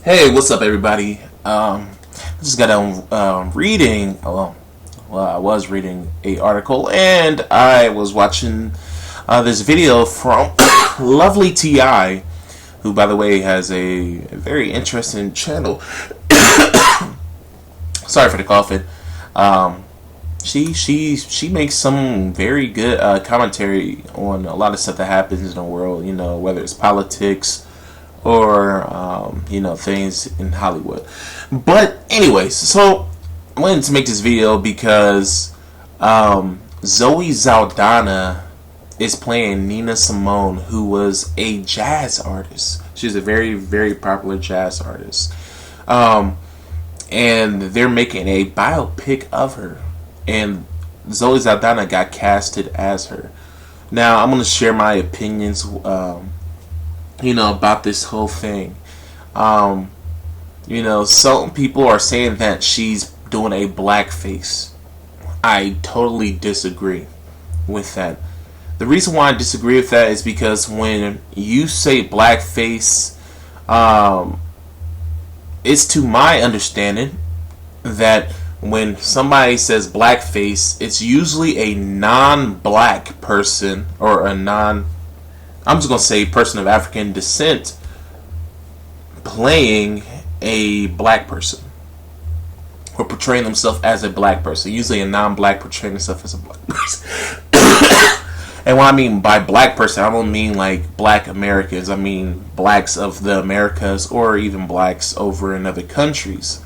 Hey, what's up, everybody? I just got done reading. I was reading a article, and I was watching this video from Lovely Ti, who, by the way, has a very interesting channel. Sorry for the coughing. She makes some very good commentary on a lot of stuff that happens in the world. You know, whether it's politics or things in Hollywood. But anyways, so I wanted to make this video because Zoe Saldana is playing Nina Simone, who was a jazz artist. She's a very, very popular jazz artist. And they're making a biopic of her. And Zoe Saldana got casted as her. Now, I'm going to share my opinions about this whole thing. Some people are saying that she's doing a blackface. I totally disagree with that. The reason why I disagree with that is because when you say blackface, it's to my understanding that when somebody says blackface, it's usually a non-black person or I'm just going to say person of African descent playing a black person or portraying themselves as a black person. Usually a non-black portraying themselves as a black person. And what I mean by black person, I don't mean like black Americans. I mean blacks of the Americas or even blacks over in other countries.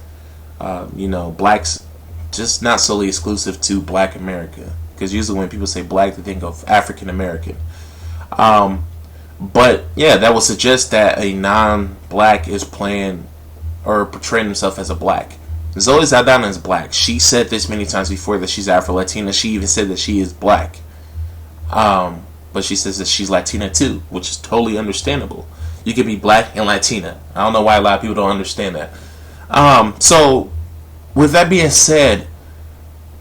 Blacks just not solely exclusive to black America. Because usually when people say black, they think of African American. But yeah, that would suggest that a non-black is playing or portraying himself as a black. Zoe Saldana is black. She said this many times before that she's Afro-Latina. She even said that she is black. But she says that she's Latina too, which is totally understandable. You can be black and Latina. I don't know why a lot of people don't understand that. So, with that being said,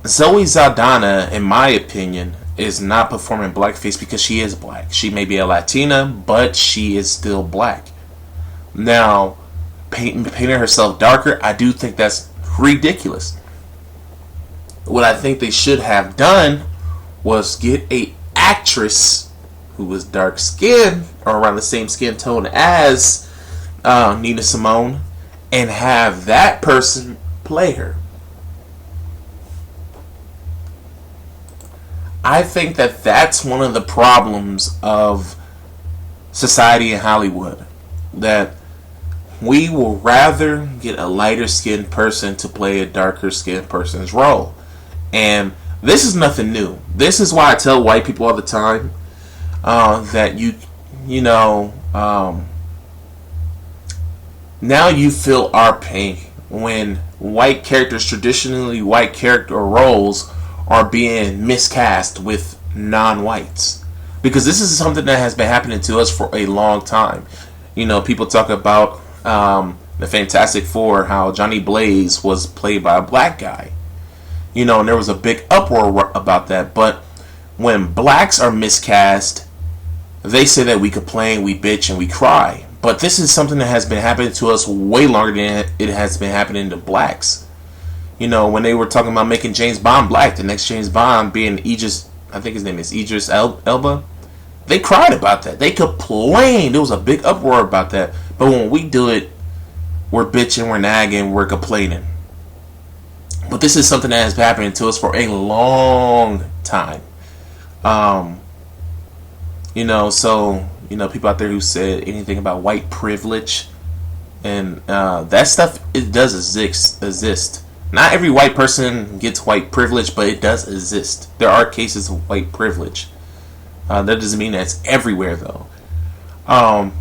Zoe Saldana, in my opinion, is not performing blackface because she is black. She may be a Latina, but she is still black. Now, painting herself darker, I do think that's ridiculous. What I think they should have done was get a actress who was dark skinned or around the same skin tone as Nina Simone and have that person play her. I think that that's one of the problems of society in Hollywood. That we will rather get a lighter skinned person to play a darker skinned person's role. And this is nothing new. This is why I tell white people all the time that now you feel our pain when white characters, traditionally white character roles, are being miscast with non-whites. Because this is something that has been happening to us for a long time. People talk about the Fantastic Four, how Johnny Blaze was played by a black guy. And there was a big uproar about that. But when blacks are miscast, they say that we complain, we bitch, and we cry. But this is something that has been happening to us way longer than it has been happening to blacks. When they were talking about making James Bond black, the next James Bond being Idris, I think his name is Idris Elba, they cried about that. They complained. There was a big uproar about that. But when we do it, we're bitching, we're nagging, we're complaining. But this is something that has been happening to us for a long time. People out there who said anything about white privilege and that stuff, it does exist. Not every white person gets white privilege, but it does exist. There are cases of white privilege. That doesn't mean that it's everywhere, though. And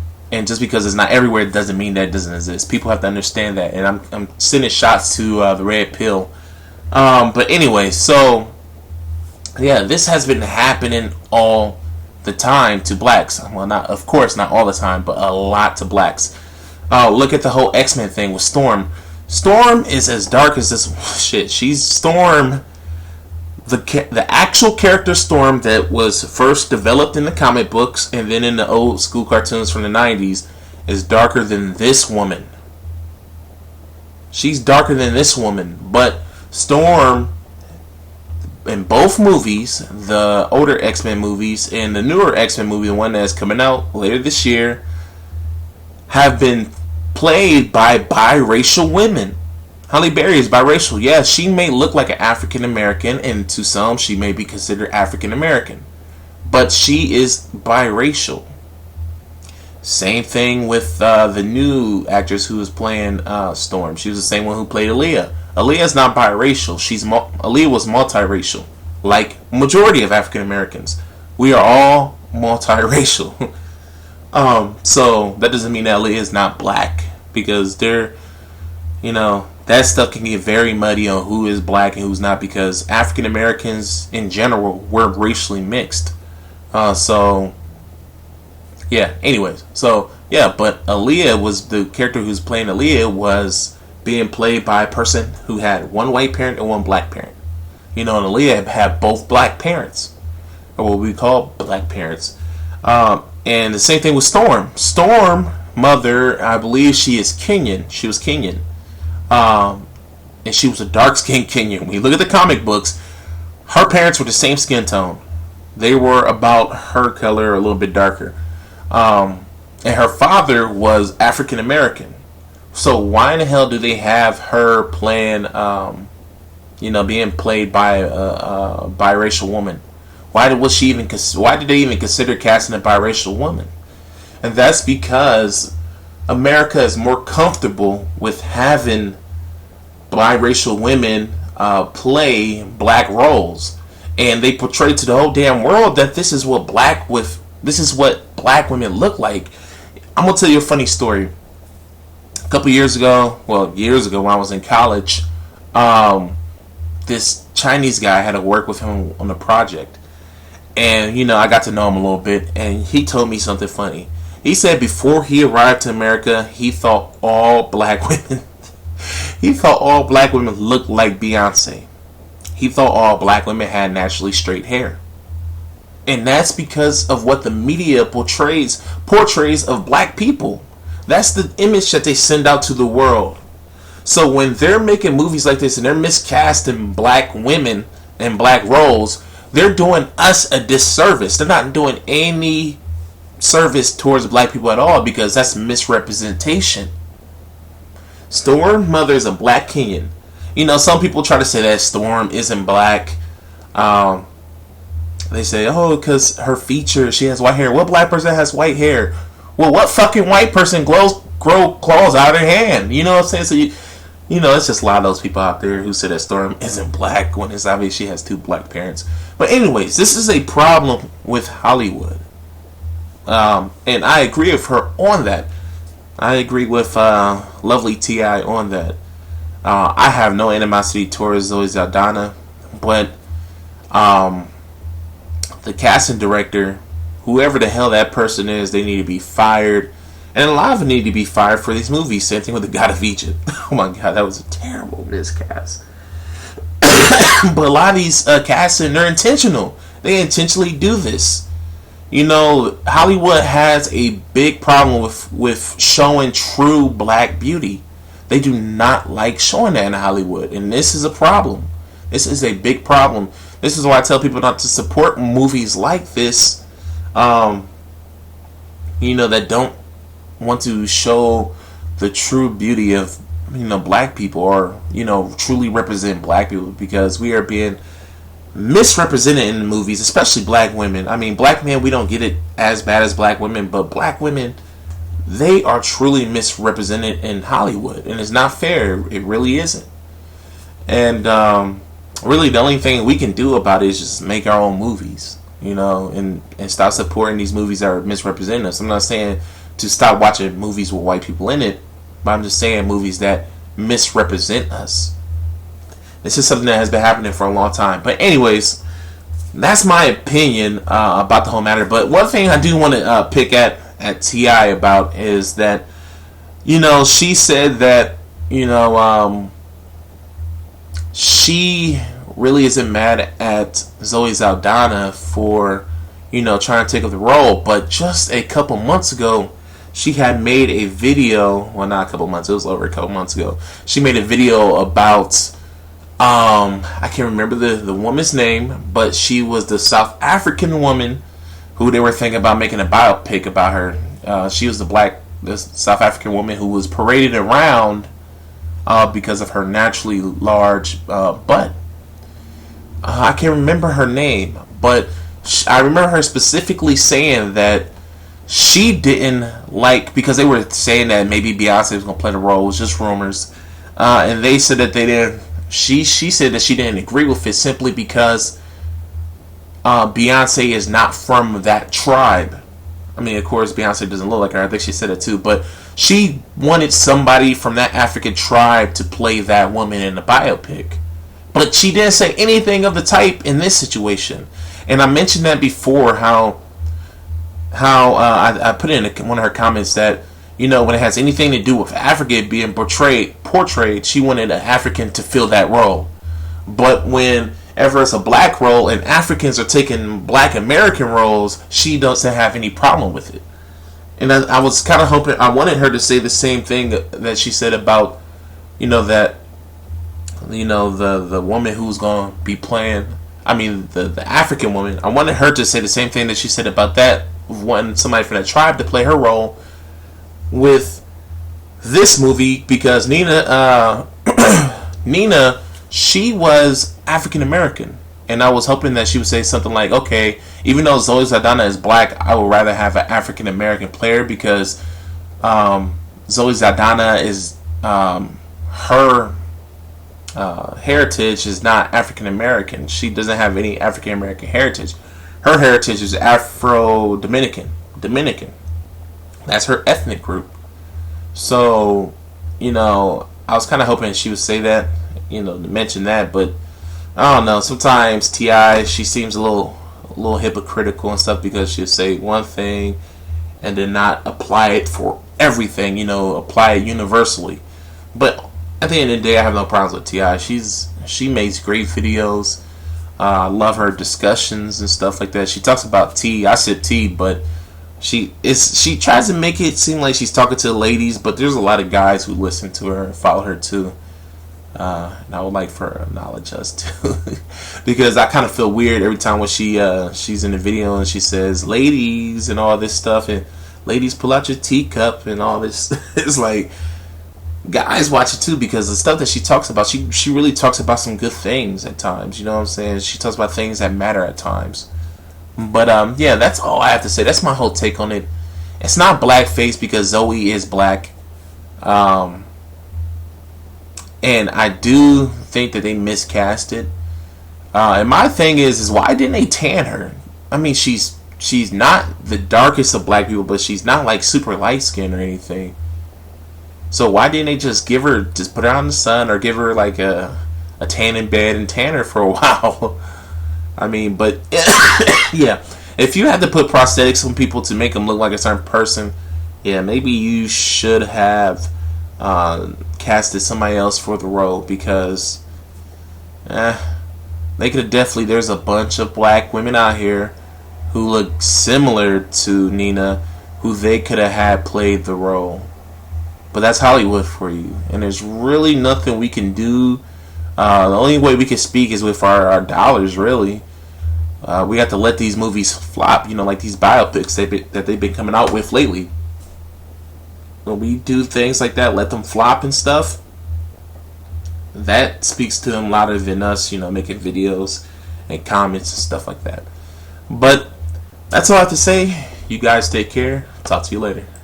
just because it's not everywhere, it doesn't mean that it doesn't exist. People have to understand that. And I'm sending shots to the red pill. But anyway, so yeah, this has been happening all the time to blacks. Well, of course, not all the time, but a lot to blacks. Look at the whole X-Men thing with Storm. Storm is as dark as this shit. She's Storm, the actual character Storm that was first developed in the comic books and then in the old school cartoons from the 90s is darker than this woman. She's darker than this woman. But Storm, in both movies, the older X-Men movies and the newer X-Men movie, the one that's coming out later this year, have been played by biracial women. Halle Berry is biracial. Yeah, she may look like an African American, and to some she may be considered African American, but she is biracial. Same thing with the new actress who is playing Storm. She was the same one who played Aaliyah. Aaliyah's not biracial. Aaliyah was multiracial, like majority of African Americans. We are all multiracial. So that doesn't mean that Aaliyah is not black, because that stuff can get very muddy on who is black and who's not, because African Americans in general were racially mixed. Anyways, but Aaliyah was the character who's playing Aaliyah was being played by a person who had one white parent and one black parent. And Aaliyah had both black parents, or what we call black parents. And the same thing with Storm. Storm mother, I believe she is Kenyan. She was Kenyan. And she was a dark-skinned Kenyan. When you look at the comic books, her parents were the same skin tone. They were about her color, a little bit darker. And her father was African American. So why in the hell do they have her playing, being played by a biracial woman? Why did they even consider casting a biracial woman? And that's because America is more comfortable with having biracial women play black roles, and they portray to the whole damn world that this is what black women look like. I'm gonna tell you a funny story. A couple years ago when I was in college, this Chinese guy, I had to work with him on a project, and I got to know him a little bit, and he told me something funny. He said before he arrived to America, he thought all black women looked like Beyonce. He thought all black women had naturally straight hair. And that's because of what the media portrays of black people. That's the image that they send out to the world. So when they're making movies like this and they're miscasting black women and black roles, they're doing us a disservice. They're not doing any service towards black people at all, because that's misrepresentation. Storm mother is a black Kenyan. Some people try to say that Storm isn't black. They say, because her features, she has white hair. What black person has white hair? Well, what fucking white person grow claws out of their hand? You know what I'm saying? So it's just a lot of those people out there who say that Storm isn't black when it's obvious she has two black parents. But anyways, this is a problem with Hollywood. And I agree with her on that. I agree with lovely T.I. on that. I have no animosity towards Zoe Saldana, but the casting director, whoever the hell that person is, they need to be fired. And a lot of them need to be fired for these movies. Same thing with The God of Egypt. Oh my god, that was a terrible miscast. But a lot of these casting, they're intentional. They intentionally do this. Hollywood has a big problem with showing true black beauty. They do not like showing that in Hollywood. And this is a problem. This is a big problem. This is why I tell people not to support movies like this, that don't want to show the true beauty of, black people, or, truly represent black people, because we are being misrepresented in the movies, especially black women. I mean, black men, we don't get it as bad as black women, but black women, they are truly misrepresented in Hollywood, and it's not fair. It really isn't. And really, the only thing we can do about it is just make our own movies, and stop supporting these movies that are misrepresenting us. I'm not saying to stop watching movies with white people in it, but I'm just saying movies that misrepresent us. This is something that has been happening for a long time. But anyways, that's my opinion about the whole matter. But one thing I do want to pick at T.I. about is that, she said that, she really isn't mad at Zoe Saldana for, trying to take up the role. But just a couple months ago, she had made a video. Well, not a couple months. It was over a couple months ago. She made a video about. I can't remember the woman's name, but she was the South African woman who they were thinking about making a biopic about her. She was the South African woman who was paraded around because of her naturally large butt. I can't remember her name, but I remember her specifically saying that she didn't like, because they were saying that maybe Beyonce was going to play the role. It was just rumors. And they said that they didn't. She said that she didn't agree with it simply because Beyonce is not from that tribe. I mean, of course, Beyonce doesn't look like her. I think she said it too. But she wanted somebody from that African tribe to play that woman in the biopic. But she didn't say anything of the type in this situation. And I mentioned that before, how I put in one of her comments that, you know, when it has anything to do with Africa being portrayed, she wanted an African to fill that role. But whenever it's a black role and Africans are taking black American roles, she doesn't have any problem with it. And I was kind of hoping, I wanted her to say the same thing that she said about, you know, that, you know, the woman who's going to be playing, I mean, the African woman. I wanted her to say the same thing that she said about that, wanting somebody from that tribe to play her role with this movie, because Nina, she was African American, and I was hoping that she would say something like, okay, even though Zoe Saldana is black, I would rather have an African American player, because Zoe Saldana is her heritage is not African American. She doesn't have any African American heritage. Her heritage is Afro-Dominican. Dominican. That's her ethnic group. So, you know, I was kind of hoping she would say that, you know, to mention that, but I don't know. Sometimes T.I., she seems a little hypocritical and stuff, because she'll say one thing and then not apply it for everything, you know, apply it universally. But at the end of the day, I have no problems with T.I. She makes great videos. I love her discussions and stuff like that. She talks about tea. I sip tea, but she tries to make it seem like she's talking to the ladies, but there's a lot of guys who listen to her and follow her too. And I would like for her to acknowledge us too, because I kind of feel weird every time when she's in the video and she says "ladies" and all this stuff, and "ladies, pull out your teacup" and all this. It's like, guys watch it too, because the stuff that she talks about, she really talks about some good things at times. You know what I'm saying? She talks about things that matter at times. But yeah, that's all I have to say. That's my whole take on it. It's not blackface because Zoe is black, and I do think that they miscast it. And my thing is why didn't they tan her? I mean, she's not the darkest of black people, but she's not like super light skinned or anything. So why didn't they just put her out in the sun, or give her like a tanning bed and tan her for a while? I mean, but yeah, if you had to put prosthetics on people to make them look like a certain person, yeah, maybe you should have casted somebody else for the role, because they could have definitely. There's a bunch of black women out here who look similar to Nina, who they could have had played the role. But that's Hollywood for you, and there's really nothing we can do. The only way we can speak is with our dollars, really. We have to let these movies flop, you know, like these biopics that they've been coming out with lately. When we do things like that, let them flop and stuff, that speaks to them louder than us, you know, making videos and comments and stuff like that. But that's all I have to say. You guys take care. Talk to you later.